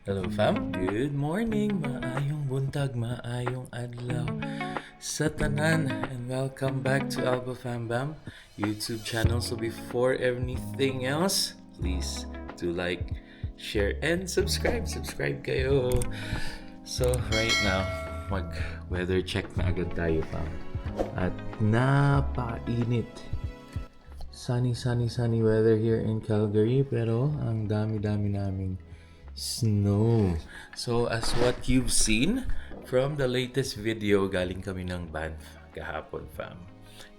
Hello fam, good morning, maayong buntag, maayong adlaw sa tanan, and welcome back to Alba Fam Bam YouTube channel. So before anything else, please do like, share, and subscribe. Subscribe kayo. So right now, mag weather check na agad tayo fam. At napakainit. Sunny weather here in Calgary, pero ang dami-dami naming snow. So as what you've seen from the latest video, galing kami ng Banff kahapon fam.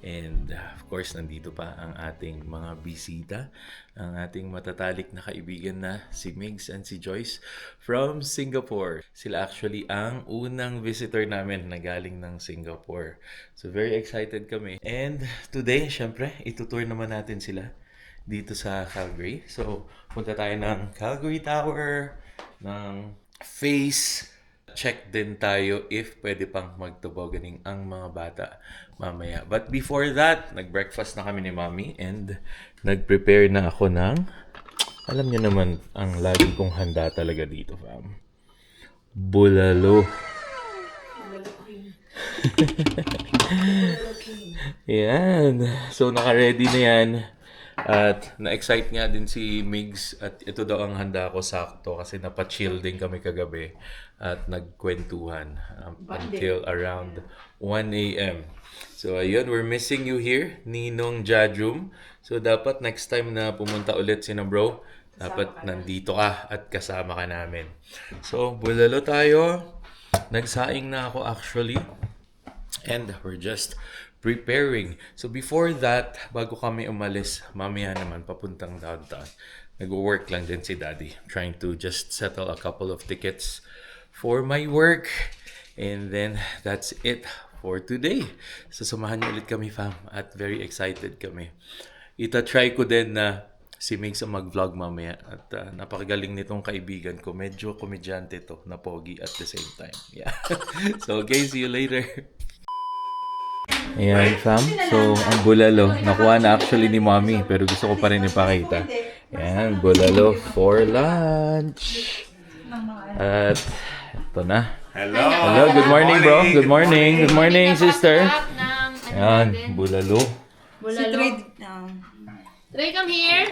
And of course, nandito pa ang ating mga bisita, ang ating matatalik na kaibigan na si Migs and si Joyce from Singapore. Sila actually ang unang visitor namin na galing ng Singapore. So very excited kami. And today, syempre, itutour naman natin sila dito sa Calgary. So, punta tayo ng Calgary Tower, ng Face. Check din tayo if pwede pang magtoboganing ang mga bata mamaya. But before that, nag-breakfast na kami ni Mommy and nag-prepare na ako ng, alam niyo naman, ang lagi kong handa talaga dito, fam. Bulalo. Yan. So, naka-ready na yan. At na-excite nga din si Migs at ito daw ang handa ko sakto kasi napachill din kami kagabi at nagkwentuhan until around 1 a.m. So ayun, we're missing you here, Ninong Jajum. So dapat next time na pumunta ulit si na bro, dapat nandito ka at kasama ka namin. So bulalo tayo. Nagsaing na ako actually. And we're just preparing. So before that, bago kami umalis, mamaya naman papuntang downtown. Nag-work lang din si Daddy. Trying to just settle a couple of tickets for my work. And then that's it for today. So samahan niyo ulit kami fam at very excited kami. Ita-try ko din na si Migs ang mag-vlog mamaya at napakagaling nitong kaibigan ko. Medyo komedyante to, na pogi at the same time. Yeah. So okay, see you later. Ayan fam, so ang bulalo, nakuha na actually ni Mommy pero gusto ko pa rin ipakita. Ayan, bulalo for lunch. At ito na. Hello, good morning bro, good morning, good morning sister. Ayan, bulalo. Trey, come here.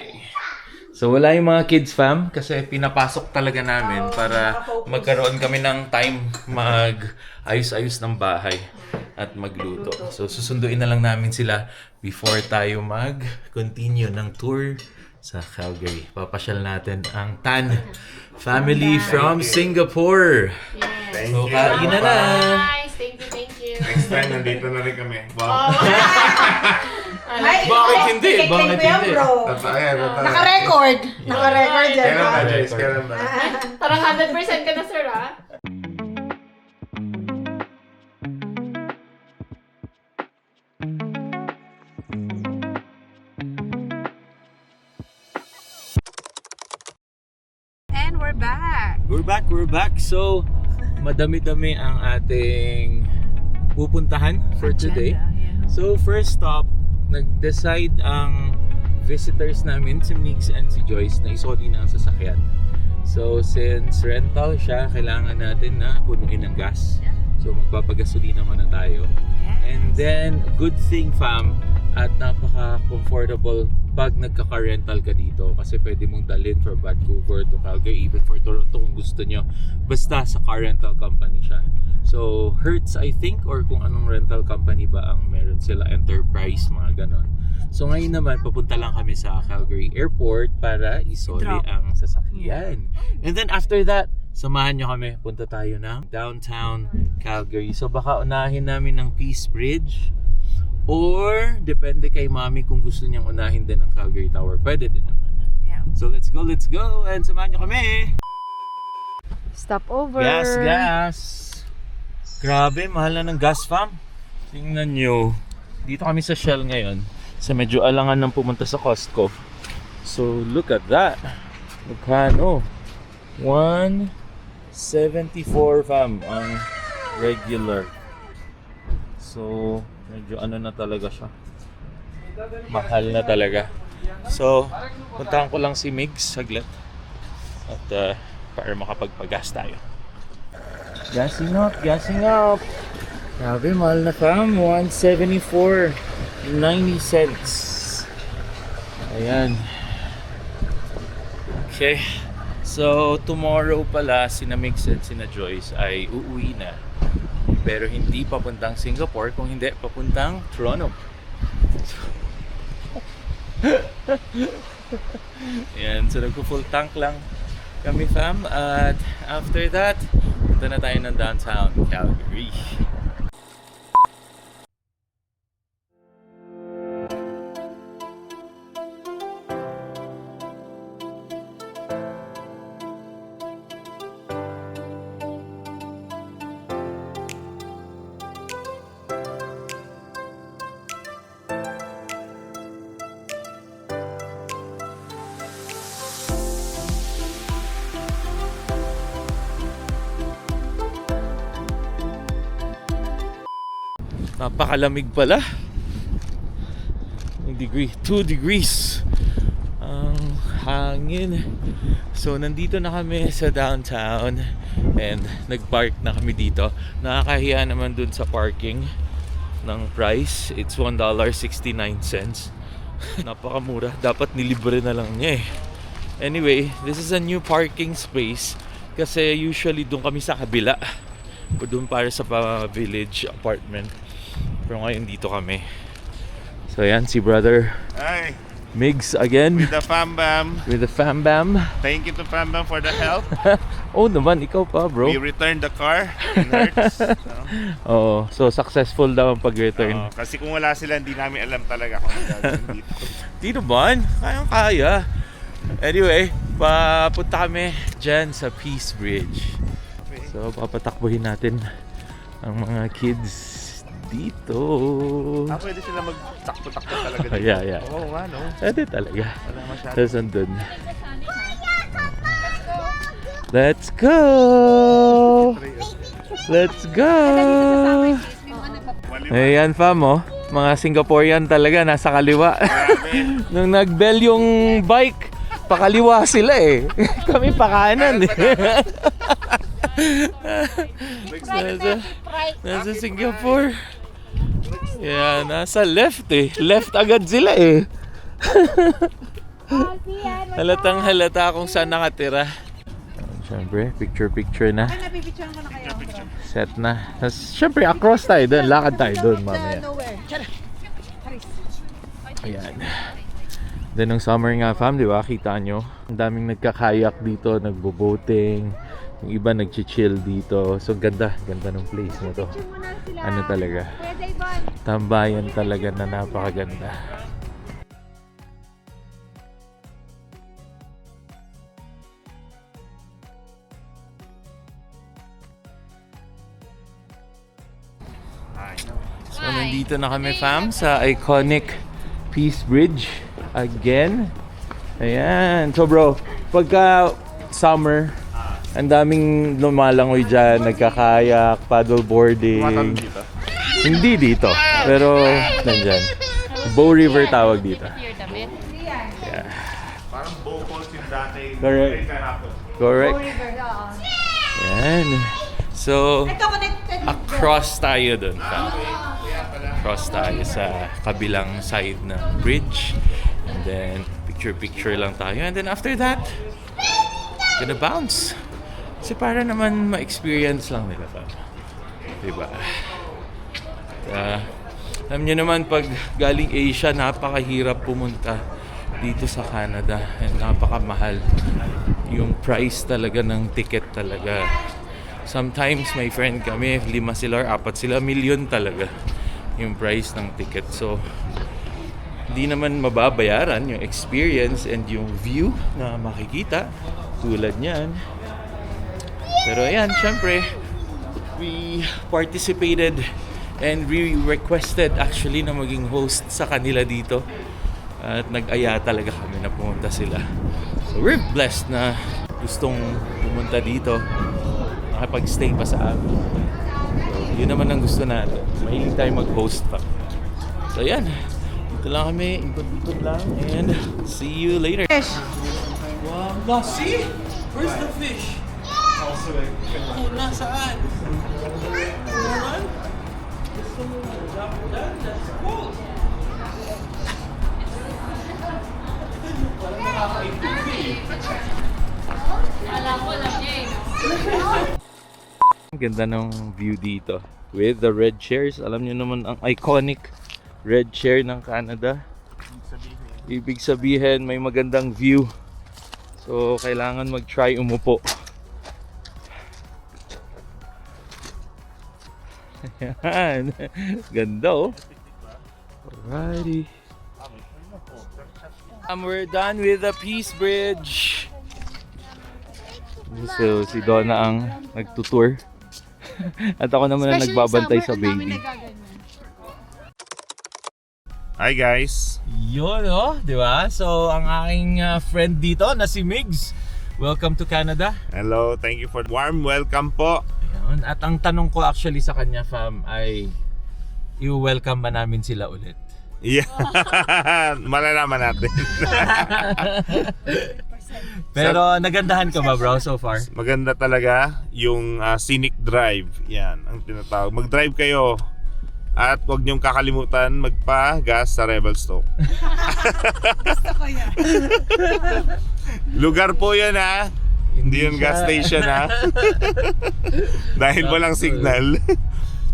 So wala yung mga kids fam kasi pinapasok talaga namin para magkaroon kami ng time mag-ayos-ayos ng bahay at magluto. So susunduin na lang namin sila before tayo mag-continue ng tour sa Calgary. Papasyal natin ang Tan family from Singapore. Yes. So kain na na. Nice, thank you. Next time, nandito na rin kami. Wow. Bakit hindi? Bakit hindi? Naka-record. Naka-record dyan. Kailan ba, Joyce? Kailan ba? Parang 100% ka na, sir, ah. And we're back. We're back. So, madami-dami ang ating pupuntahan for today. So, first stop, nag-decide ang visitors namin, si Migs and si Joyce, na isoli na ang sasakyan. So, since rental siya, kailangan natin na punuin ng gas. So, magpapagasolina muna tayo. And then, good thing fam, at napaka-comfortable pag nagkaka-rental ka dito kasi pwede mong dalhin from Vancouver to Calgary, even for Toronto kung gusto nyo. Basta sa car rental company siya. So, Hertz I think, or kung anong rental company ba ang meron sila, Enterprise, mga ganon. So, ngayon naman, papunta lang kami sa Calgary Airport para isoli ang sasakyan. And then after that, samahan nyo kami, punta tayo ng downtown Calgary. So, baka unahin namin ng Peace Bridge or depende kay Mommy kung gusto niyang unahin din ng Calgary Tower. Pwede din naman. Yeah. So, let's go! And samahan nyo kami! Stop over. Gas! Grabe, mahal na ng gas fam. Tingnan nyo. Dito kami sa Shell ngayon. So medyo alangan ng pumunta sa Costco. So look at that. Magkano? 174 fam ang regular. So medyo ano na talaga siya. Mahal na talaga. So puntahan ko lang si Migs saglit. At para makapagpagas tayo. Gassing up, gassing up. Grabe, mahal na fam. 174.90 cents. Ayan. Okay. So, tomorrow pala, sina Mix at sina Joyce ay uuwi na. Pero hindi papuntang Singapore, kung hindi papuntang Toronto. Ayan, so nagpo-full tank lang kami fam. At after that, punta na tayo ng downtown Calgary. Napakalamig pala. 2 degrees ang hangin. So nandito na kami sa downtown and nagpark na kami dito. Nakakahiya naman dun sa parking ng price. It's $1.69. Napakamura. Dapat nilibre na lang niya eh. Anyway, this is a new parking space kasi usually dun kami sa kabila o dun para sa village apartment. Pero ngayon dito kami. So yan, si brother Hi, Migs again. with the Fam Bam. With the fam bam. Thank you to Fam Bam for the help. Oh naman, ikaw pa bro. We returned the car in Hertz. Oo, so successful daw ang pag-return. Kasi kung wala sila, hindi namin alam talaga kung ano gagawin dito. Di naman, kayang-kaya. Anyway, papunta kami dyan sa Peace Bridge. So papatakbuhin natin ang mga kids dito. Pwede sila magtakbo-takbo talaga dito. Yeah. Oo nga, no? Pwede talaga. Wala masyado. Tapos andun. Let's go! Let's go! Ayan fam oh. Mga Singaporean talaga nasa kaliwa. Nung nag-bell yung bike, pakaliwa sila eh. Kami pakanan eh. Nasa Singapore. Yeah, nasa left eh. Left agad sila eh. Halatang halata kung saan nakatira. Siyempre, picture na. Set na. Tapos, siyempre, across tayo doon. Lakad tayo doon mamaya. Ayan. Then, nung summer nga fam, di ba? Kita nyo. Ang daming nagkakayak dito, nagbo-boating. Yung iba nag-chill dito. So, ganda ng place na to. Ano talaga? Tambayan talaga na napakaganda. So, nandito na kami fam sa iconic Peace Bridge again. Ayan. So bro, pagka summer, ang daming lumalangoy dyan, nagkakayak, paddleboarding. Hindi dito, pero nandyan. Bow River tawag dito. Yeah. Parang Bow Falls yung dati. Correct. Correct. Yan. So, across tayo dun. Across tayo sa kabilang side ng bridge. And then, picture lang tayo. And then after that, gonna bounce. Kasi para naman ma-experience lang nila pa. Diba? Alam nyo naman, pag galing Asia, napakahirap pumunta dito sa Canada. And napakamahal. Yung price talaga ng ticket talaga. Sometimes, my friend kami, 5 sila or 4 sila, $1,000,000 talaga yung price ng ticket. So, hindi naman mababayaran yung experience and yung view na makikita tulad niyan. Pero ayan, syempre, we participated and we requested actually na maging host sa kanila dito. At nag-aya talaga kami na pumunta sila. So we're blessed na gustong pumunta dito. Nakapag-stay pa sa amin. So, yun naman ang gusto natin. Mahilig tayo mag-host pa. So ayan, dito lang kami, ikot-ikot lang. And see you later. Fish. Wow, see? Where's the fish? Oh, nasaan? Naman? Gusto mo jump down? Let's go! Parang nakakaintindi. Alam ko lang niya eh. Ang ganda ng view dito with the red chairs. Alam niyo naman ang iconic red chair ng Canada. Ibig sabihin may magandang view. So kailangan mag-try umupo. Ayan. Ganda oh. Alrighty. We're done with the Peace Bridge. So si Donna ang nagtutour. At ako naman ang nagbabantay sa baby. Hi guys! Yun oh, di ba? So ang aking friend dito na si Migs. Welcome to Canada. Hello, thank you for the warm welcome po. Ayun. At ang tanong ko actually sa kanya fam ay i-welcome ba namin sila ulit? Yeah, malalaman natin. Pero nagandahan ka ba bro so far? Maganda talaga yung scenic drive. Yan, ang tinatawag. Mag-drive kayo at huwag niyong kakalimutan magpa-gas sa Revelstoke. Gusto ko yan. Lugar po yan ha. Hindi yung gas station ha. Dahil walang signal.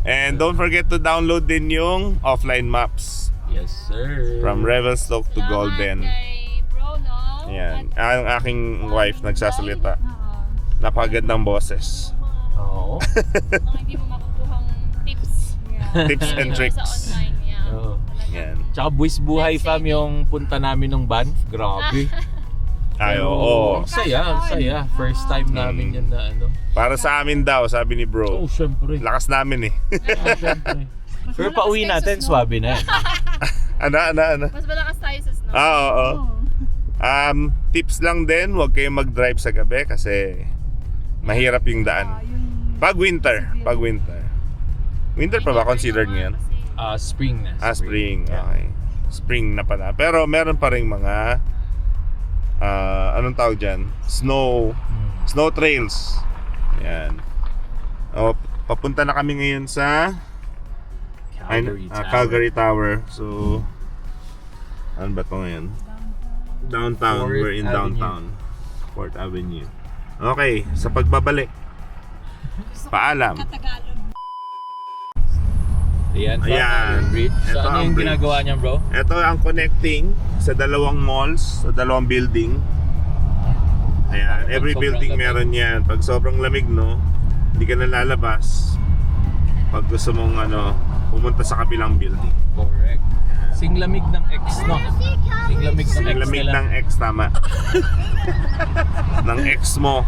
And don't forget to download din yung offline maps. Yes sir. From Revelstoke to Golden. Kay Bro, no? Yan. Ang aking wife nagsasalita. Napakagandang boses. Oo. Mga hindi mo makukuhang tips. Tips and tricks. Sa online, yeah. Oo. Yan. Tsaka buwis buhay fam yung punta namin ng Banff. Grabe. Ay, oo. Ang saya, ang saya. First time namin yan na ano. Para sa amin daw, sabi ni Oh, bro. syempre. Lakas namin eh. Oh, syempre. Pero pauwi natin, swabe na yan. Ano? Mas malakas tayo sa snow. Oo. Tips lang din, huwag kayong mag-drive sa gabi kasi mahirap yung daan. Pag winter. Winter pa ba considered ngayon? Spring na. Spring. Okay. Spring na pala. Pero meron pa ring mga anong tawag dyan? Snow trails. Yan. Papunta na kami ngayon sa Calgary Tower. So, ano ba ito ngayon? Downtown. Fourth We're in Avenue. downtown. 4th Avenue. Okay, sa pagbabalik. Paalam. Ayan, Ayan. bridge. So, Ito ano ang yung bridge. ginagawa niya bro? Ito ang connecting sa dalawang malls, sa dalawang building. Ayan, every Pag sobrang building lamig. meron yan. Pag sobrang lamig, no, hindi ka na lalabas. Pag gusto mong pumunta sa kabilang building. Correct. Sing lamig ng X, no? Sing lamig ng Ang X lamig nila. ng ex, tama. Ng ex mo.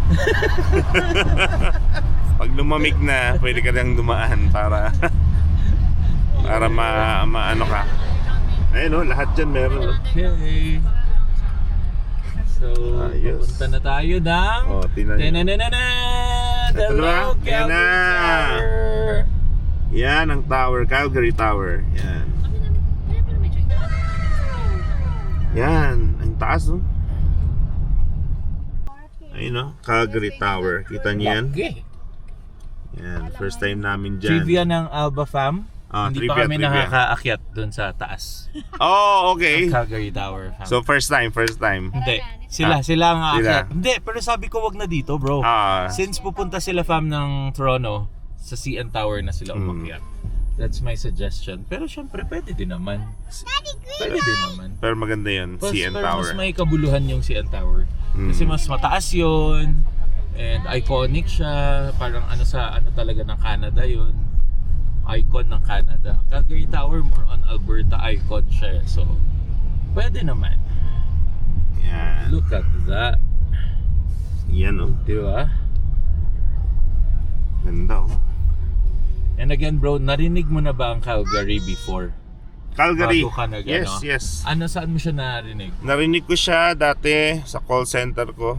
Pag lumamig na, pwede ka nang dumaan para maano ka. Ayun, lahat dyan meron. Okay. So, Ayos. pupunta na tayo ng Tingnan nyo. Tenenenene! Ito na ba? Hello, Yan na! Tower! Yan ang tower, Calgary Tower. Yan. Yan, ang taas, no? Ayun, no? Calgary Tower. Kita niyo yan? Okay. Yan, first time namin dyan. Trivia ng Alba Fam. Hindi pa kami trivia. nakakaakyat dun sa taas. Oh, okay. Calgary Tower Fam. So, first time. Hindi. Sila ang aakyat. Hindi, pero sabi ko wag na dito bro. Ah, Since pupunta sila fam ng Toronto, sa CN Tower na sila umakyat. That's my suggestion. Pero syempre, pwede din naman. Pwede din naman. pero maganda yun, CN Pero Tower. mas may kabuluhan yung CN Tower. Kasi mas mataas yun. And iconic siya. Parang ano talaga ng Canada yun. Icon ng Canada. Calgary Tower, more on Alberta icon siya. So, pwede naman. Yan. Look at that. Yan, oh. Di ba? Ganda, oh. And again bro, narinig mo na ba ang Calgary before? Calgary. Bago ka Yes. Ano, saan mo siya narinig? Narinig ko siya dati sa call center ko.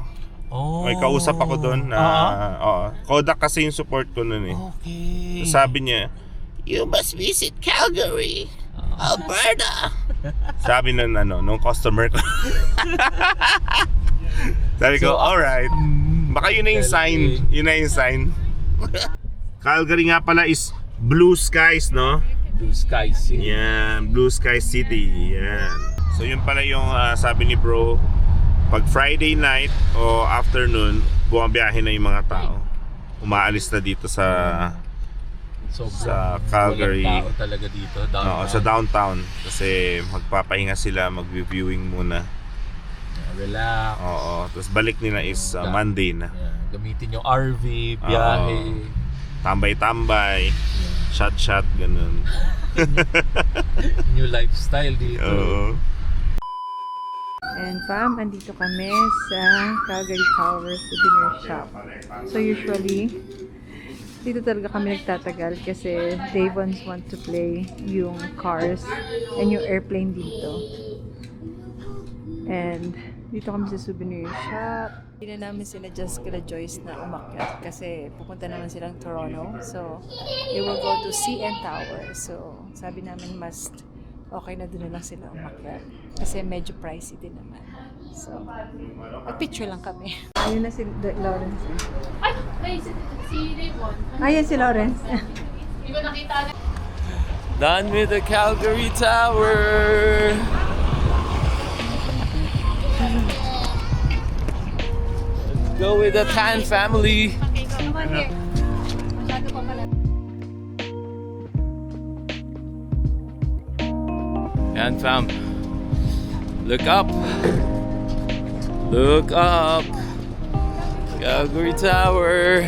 Oh. May kausap ako doon na Kodak kasi yung support ko noon eh. Okay. Sabi niya, "You must visit Calgary, Alberta." Sabi nung customer ko. Sabi ko, So, "Alright." Baka yun na yung sign. Yun na yung sign. Calgary nga pala is blue skies, no? Blue Sky City. Yan, Blue Sky City. Yan. So yun pala yung sabi ni bro, pag Friday night o afternoon, bumabiyahe na yung mga tao. Umaalis na dito sa sa Calgary. Walang tao talaga dito. Oo, sa downtown. Kasi magpapahinga sila, mag-viewing muna. Relax. Oo, tapos balik nila is Monday na. Yeah. Gamitin yung RV, biyahe. Tambay-tambay, shot-shot, ganun. New lifestyle dito. Oo. And fam, andito kami sa Calgary Towers Souvenir Shop. So usually, dito talaga kami nagtatagal kasi they once want to play yung cars and yung airplane dito. And dito kami sa souvenir shop. Hindi na namin sila Jessica Joyce na umakyat kasi pupunta naman silang Toronto. So, they will go to CN Tower. So, sabi namin mas okay na doon na lang sila umakyat. Kasi medyo pricey din naman. So, mag-picture lang kami. Ayun na si Lawrence. Ay, si Raymond. Ayan si Lawrence. Hindi ko nakita. Done with the Calgary Tower. Let's go with the Tan family. Okay, come on here. Masyado pa pala. And fam, look up. Look up. Calgary Tower.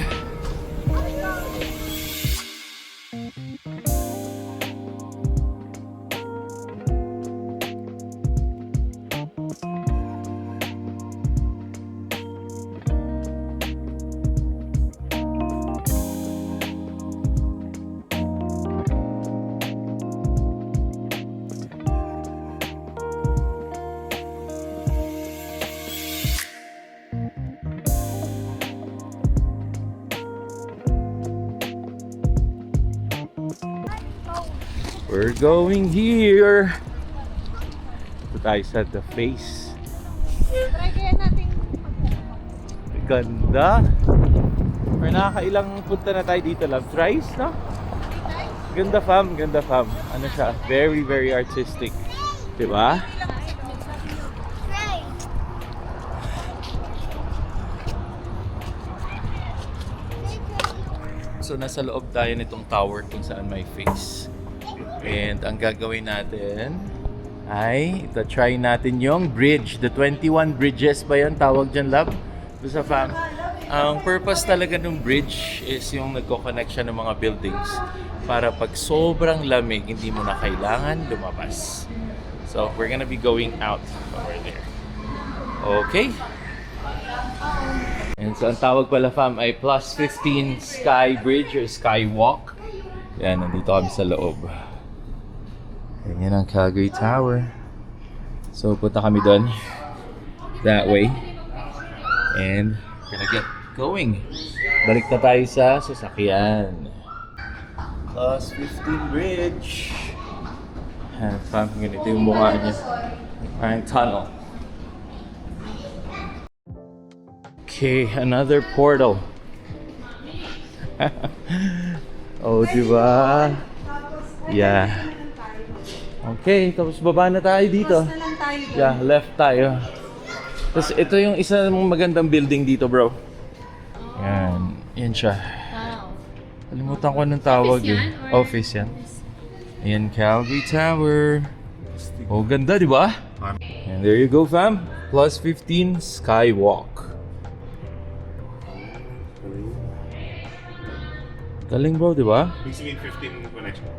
We're going here. Ito tayo sa The Face. Try kaya natin. Ganda. Or nakakailang punta na tayo dito lang. Thrice, no? Ganda fam, ganda fam. Ano siya? Very, very artistic. Diba? So nasa loob tayo nitong tower kung saan may face. And ang gagawin natin ay ita-try natin yung bridge. The 21 bridges ba yun? Tawag dyan, love? Basta fam. Ang purpose talaga ng bridge is yung nagko-connect siya ng mga buildings para pag sobrang lamig, hindi mo na kailangan lumabas. So, we're gonna be going out over there. Okay? And so, ang tawag pala fam ay plus 15 Sky Bridge or Skywalk. Yan, nandito kami sa loob. Yan ang Calgary Tower. So, punta kami doon. That way. And, gonna get going. Balik na tayo sa sasakyan. Plus 15 Bridge. And, fam, ganito yung mukha niya. Parang tunnel. Okay, another portal. Oh, diba? Yeah. Okay, tapos baba na tayo dito. Yeah, left tayo. Tapos ito yung isa mong magandang building dito, bro. Yan, yan siya. Wow. Kalimutan ko anong tawag Office yan, eh. or- Office yan. Ayan, Calgary Tower. Oh, ganda, di ba? And there you go, fam. Plus 15 Skywalk. Galing, bro, di ba? Ibig sabihin 15 connection.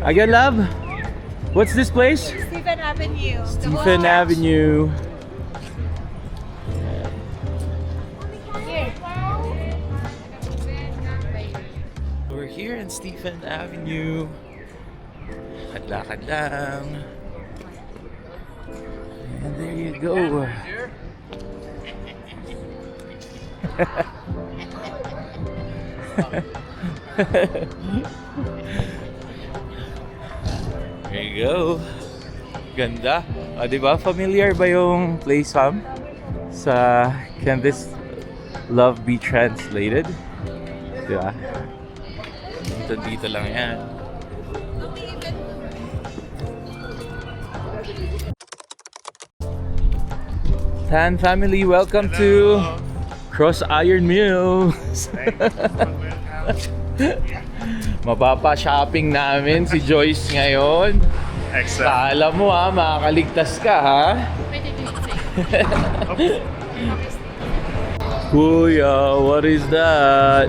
Again, love? What's this place? Stephen Avenue. Stephen Avenue. Here. We're here in Stephen Avenue. Lakad lang. And there you go. There you go. Ganda. O, diba? Familiar ba yung place, fam? Sa Can This Love Be Translated? Diba? Dito lang yan. Tan family, welcome to Cross Iron Mills. Mapapa-shopping namin si Joyce ngayon. Excellent. Kala mo ha, makakaligtas ka ha. Pwede dito Kuya, what is that?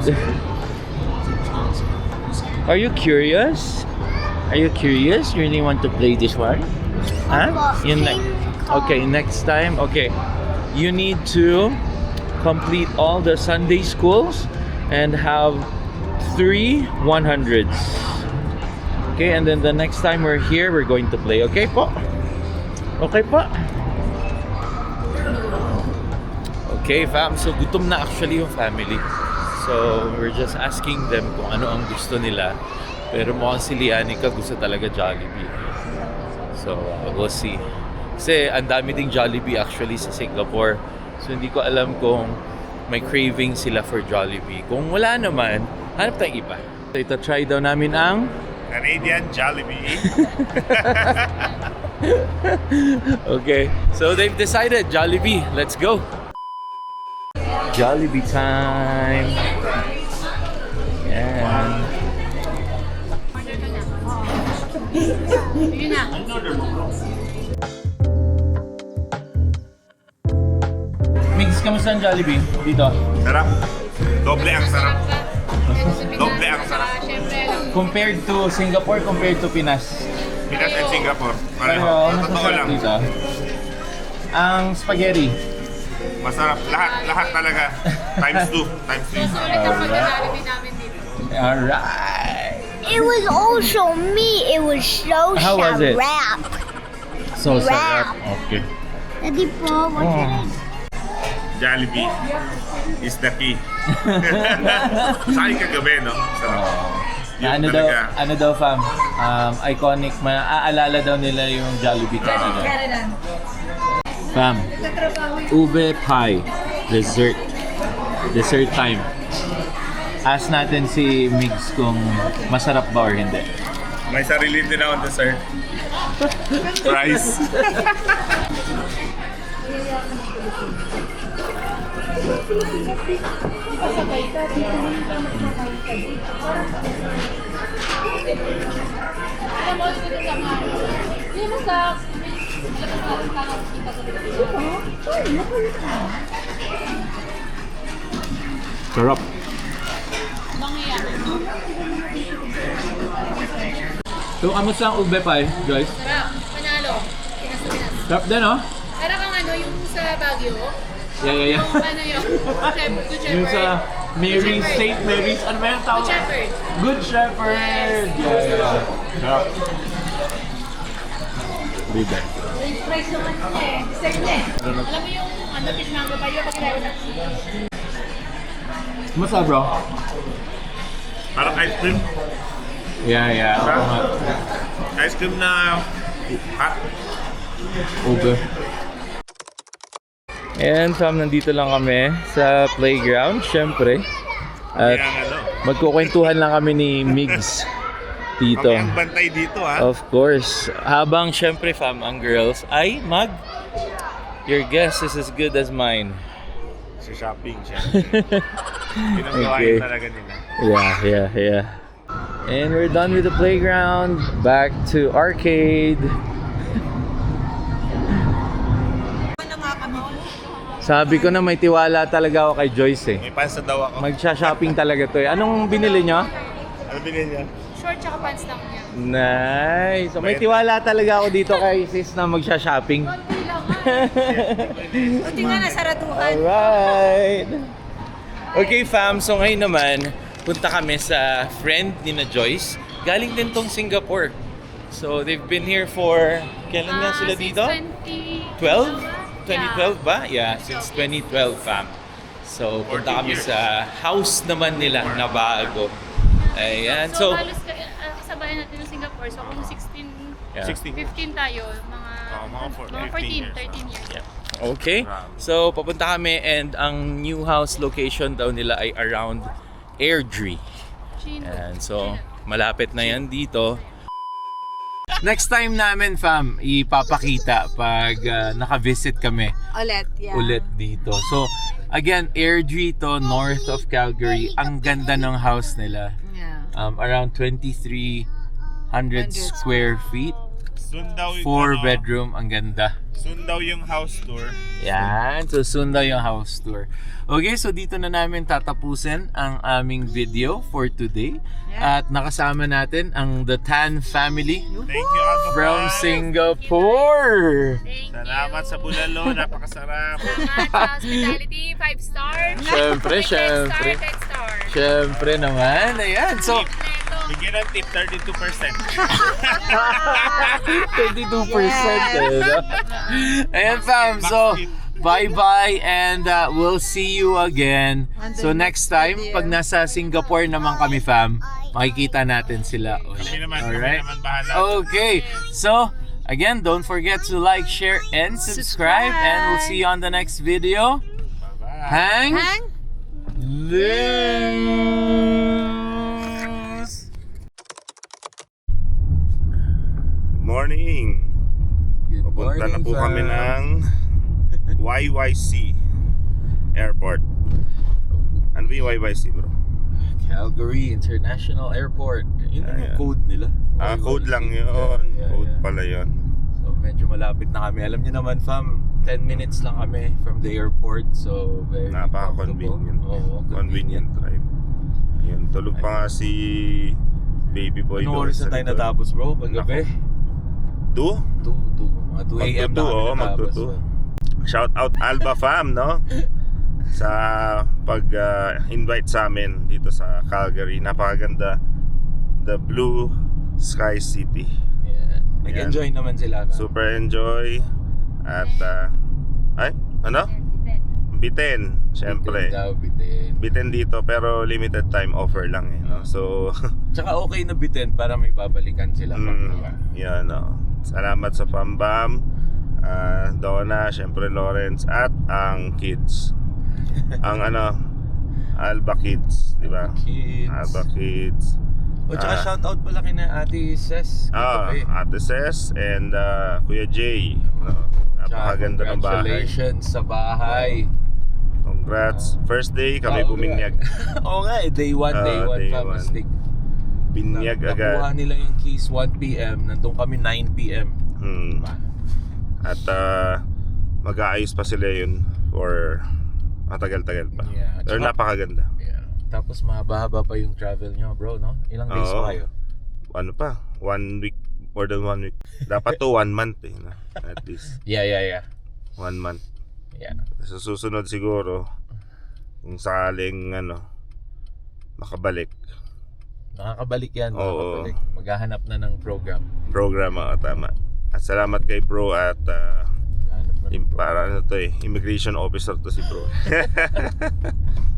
Are you curious? Are you curious? You really want to play this one? Huh? Okay, next time. Okay, you need to complete all the Sunday schools and have 3 100s. Okay, and then the next time we're here, we're going to play. Okay po? Okay po? Okay, fam. So, gutom na actually yung family. So, we're just asking them kung ano ang gusto nila. Pero mukhang si Lianica gusto talaga Jollibee. So, we'll see. Kasi ang dami ding Jollibee actually sa Singapore. So, hindi ko alam kung may craving sila for Jollibee. Kung wala naman, hanap tayong iba. So, ito try daw namin ang Canadian Jollibee. okay, so they've decided Jollibee. Let's go. Jollibee time. Yan. Yun na. Mix, kamusta ang Jollibee dito? Sarap. Doble ang sarap. Doble ang sarap. Siyempre, Compared to Singapore, compared to Pinas. Pinas and Singapore. Pero, Pareho. mas Totoo masarap lang. dito. Ang spaghetti. Masarap. Lahat talaga. Times 2. Times 3. sulit ang pag-Jollibee namin dito. Alright. It was also me. It was so How was it? rap. So Wow. sarap. Okay. Daddy Po, what should I Jollibee is the key. Sa akin kagabi, no? Sarap. Na Yun talaga. ano daw fam, iconic, maaalala daw nila yung Jollibee Canada. Fam, ube pie, dessert time. Ask natin si Migs kung masarap ba or hindi. May sarili din akong dessert. Rice. Alam mo, dito sa mga... Hindi mo sa... Sarap. Manghiya. So, kamusta ang ube pie, Joyce? Sarap. Panalo. Pinas na Pinas. Sarap din, oh? Para kang ano, yung sa Baguio. Yeah. Yung ano yun? Good Yung Shepherd. sa Mary's, Shepherd. St. Mary's, ano ba yung tawag? Good Shepherd. Good Shepherd! Yeah. Sarap. Ube. Alam mo yung ano, fish mango pa yun pag ilawin na. Kumusta, bro? Parang ice cream. Yeah. Oo nga. Ice cream na hot. Ube. And fam, nandito lang kami sa playground, syempre. At Kaya ano. magkukwentuhan lang kami ni Migs dito. Okay, ang bantay dito, ha? Of course. Habang syempre fam, ang girls ay your guess is as good as mine. Sa shopping, syempre. Pinagawain Okay. talaga nila. Yeah. And we're done with the playground. Back to arcade. Sabi ko na may tiwala talaga ako kay Joyce eh. May pansa daw ako. Magsha-shopping talaga to eh. Anong binili nyo? Ano bilhin niya? Short tsaka pants lang niya. Nice. So, may tiwala talaga ako dito kay sis na magsha-shopping. Konti lang nga. Buti nga nasaraduhan. Alright. Okay fam, so ngayon naman, punta kami sa friend ni na Joyce. Galing din tong Singapore. So they've been here for, kailan nga sila dito? 12? 2012 ba? Yeah, since 2012 fam. So punta kami sa house naman nila na bago. Ayan, So, so halos kasabayan natin ng Singapore. So, kung 16, yeah. 15 tayo, mga, mga 13 years. Yeah. Okay. So papunta kami and ang new house location daw nila ay around Airdrie. And so malapit na yan dito. Next time namin fam, ipapakita pag naka-visit kami ulit dito. So again, Airdrie to, north of Calgary. Ang ganda ng house nila. Yeah. Around 2,300 square feet. Soon daw 4 bedroom, ang ganda. Soon daw yung house tour. Yan, so soon daw yung house tour. Okay, so dito na namin tatapusin ang aming video for today. Yeah. At nakasama natin ang The Tan family Thank you, Alba from Fam. Singapore. Thank Salamat you. sa bulalo, napakasarap. Salamat sa hospitality, 5 star. Syempre, syempre. 10 star. Syempre naman, ayan. So, Bigyan ng tip, 32%. 22% no? Ayan fam, so bye-bye and we'll see you again. So next time, pag nasa Singapore naman kami fam, makikita natin sila ulit. Alright? Okay, so again, don't forget to like, share, and subscribe. And we'll see you on the next video. Hang loose! Morning! Good Pupunta na po kami fam. ng YYC Airport. Ano ba yung YYC bro? Calgary International Airport. Yun ang Ayan. code nila. Code lang yun. Yeah, Code yeah. pala yun. So medyo malapit na kami. Alam niyo naman fam, 10 minutes lang kami from the airport. So very Napaka-convenient. Oo, Convenient drive. Yun, tulog pa nga si baby boy Anong doon oras na sa tayo likod. natapos bro? Paggabi? 2? 2 mga 2 a.m. na kami natapos. Magtutu. Shout out Alba Fam, no? Sa pag-invite sa amin dito sa Calgary. Napakaganda. The Blue Sky City. Yeah. Nag-enjoy naman sila. Fam. Super enjoy. At, ano? Biten, syempre. Bitin daw, bitin. Biten dito pero limited time offer lang eh, no? So, Tsaka okay na bitin para may babalikan sila. Fam, diba? yan, no? Salamat sa Pambam, Donna, syempre Lawrence, at ang kids. Ang Alba Kids, di ba? Kids. Alba Kids. O tsaka shoutout pala kina Ate Ses. Ate Ses and Kuya Jay. No? Napakaganda ng bahay. Congratulations sa bahay. Congrats. First day kami buminyag. Oo nga eh, day 1 day fam, one. mistake. Binyag Nakuha agad. nila yung keys 1 p.m. Nandun kami 9 p.m. At mag-aayos pa sila yun for matagal-tagal pa. Yeah. Pero Tsaka- napakaganda. Yeah. Tapos mahaba-haba pa yung travel nyo bro, no? Ilang days Oo. pa kayo? Ano pa? 1 week. More than 1 week. Dapat to 1 month eh. No? At least. Yeah. 1 month. Yeah. Sa susunod siguro, kung sakaling makabalik. Nakakabalik yan. Oo. Makakabalik. Maghahanap na ng program. Tama. At salamat kay bro at Maghahanap na ng program. para immigration officer to si bro.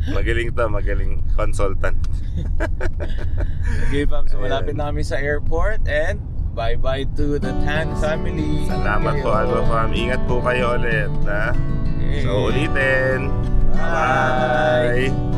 Magaling consultant. Okay fam, so Ayan. malapit na kami sa airport and bye-bye to the Tan family. Salamat po Alba Fam. Ingat po kayo ulit. Ha? Okay. So ulitin. Bye. Bye.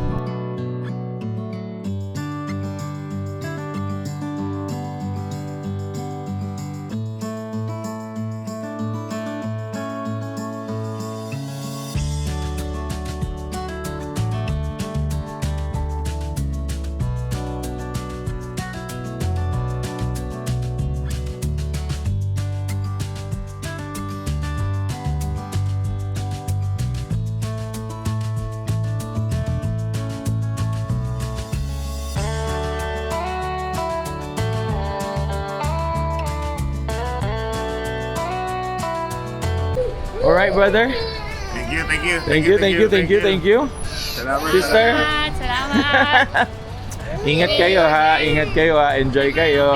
Alright, brother. Thank you, thank you. Thank you. Salamat. Sister. Salamat! Ingat kayo ha. Enjoy kayo.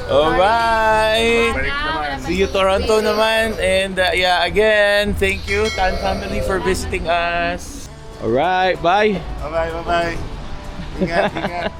Alright. Balik naman. See you Toronto naman. And yeah, again, thank you Tan family for visiting us. Alright, bye. Bye-bye, bye-bye. Ingat, ingat.